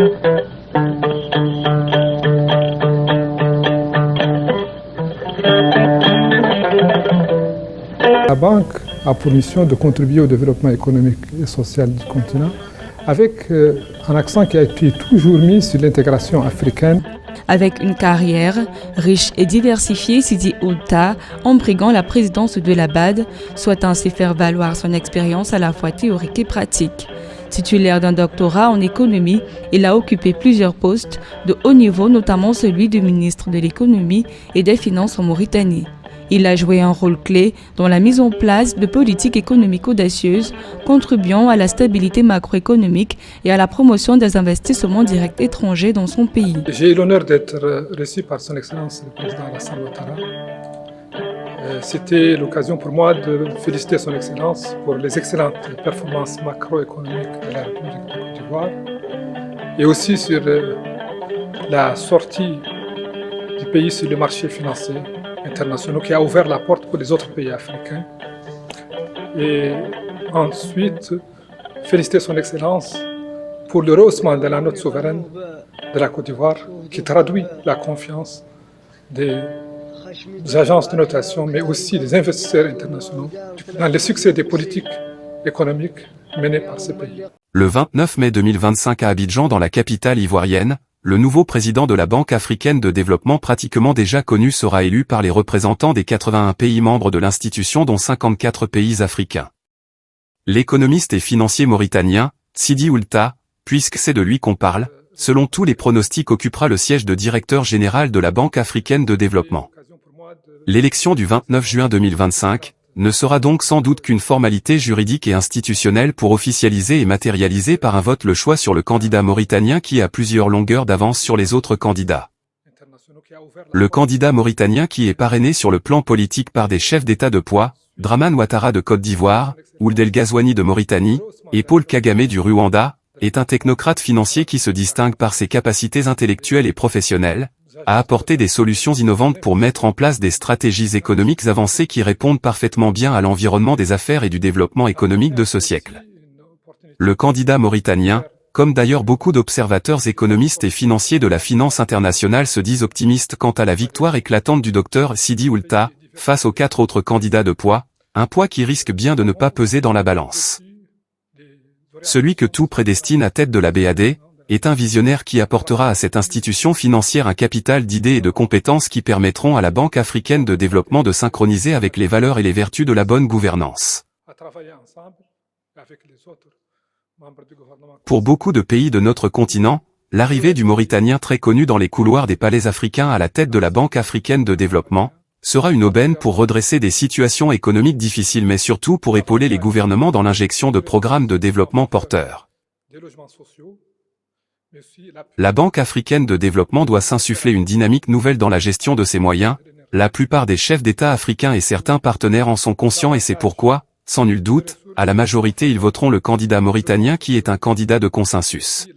La banque a pour mission de contribuer au développement économique et social du continent avec un accent qui a été toujours mis sur l'intégration africaine. Avec une carrière riche et diversifiée, Sidi Ould-Tah, embriguant la présidence de la BAD, souhaite ainsi faire valoir son expérience à la fois théorique et pratique. Titulaire d'un doctorat en économie, il a occupé plusieurs postes de haut niveau, notamment celui de ministre de l'économie et des finances en Mauritanie. Il a joué un rôle clé dans la mise en place de politiques économiques audacieuses, contribuant à la stabilité macroéconomique et à la promotion des investissements directs étrangers dans son pays. J'ai eu l'honneur d'être reçu par son Excellence le Président Alassane Ouattara. C'était l'occasion pour moi de féliciter son Excellence pour les excellentes performances macroéconomiques de la République de Côte d'Ivoire et aussi sur la sortie du pays sur le marché financier internationaux qui a ouvert la porte pour les autres pays africains. Et ensuite, féliciter son Excellence pour le rehaussement de la note souveraine de la Côte d'Ivoire qui traduit la confiance des agences de notation, mais aussi des investisseurs internationaux dans le succès des politiques économiques menées par ce pays. Le 29 mai 2025 à Abidjan, dans la capitale ivoirienne, le nouveau président de la Banque africaine de développement, pratiquement déjà connu, sera élu par les représentants des 81 pays membres de l'institution, dont 54 pays africains. L'économiste et financier mauritanien, Sidi Ould-Tah, puisque c'est de lui qu'on parle, selon tous les pronostics occupera le siège de directeur général de la Banque africaine de développement. L'élection du 29 juin 2025 ne sera donc sans doute qu'une formalité juridique et institutionnelle pour officialiser et matérialiser par un vote le choix sur le candidat mauritanien qui a plusieurs longueurs d'avance sur les autres candidats. Le candidat mauritanien qui est parrainé sur le plan politique par des chefs d'État de poids, Dramane Ouattara de Côte d'Ivoire, Ould El Ghazouani de Mauritanie, et Paul Kagame du Rwanda, est un technocrate financier qui se distingue par ses capacités intellectuelles et professionnelles, à apporter des solutions innovantes pour mettre en place des stratégies économiques avancées qui répondent parfaitement bien à l'environnement des affaires et du développement économique de ce siècle. Le candidat mauritanien, comme d'ailleurs beaucoup d'observateurs économistes et financiers de la finance internationale, se disent optimistes quant à la victoire éclatante du docteur Sidi Ould-Tah, face aux 4 autres candidats de poids, un poids qui risque bien de ne pas peser dans la balance. Celui que tout prédestine à tête de la BAD, est un visionnaire qui apportera à cette institution financière un capital d'idées et de compétences qui permettront à la Banque africaine de développement de synchroniser avec les valeurs et les vertus de la bonne gouvernance. Pour beaucoup de pays de notre continent, l'arrivée du Mauritanien, très connu dans les couloirs des palais africains à la tête de la Banque africaine de développement, sera une aubaine pour redresser des situations économiques difficiles, mais surtout pour épauler les gouvernements dans l'injection de programmes de développement porteurs. La Banque africaine de développement doit s'insuffler une dynamique nouvelle dans la gestion de ses moyens. La plupart des chefs d'État africains et certains partenaires en sont conscients et c'est pourquoi, sans nul doute, à la majorité ils voteront le candidat mauritanien qui est un candidat de consensus.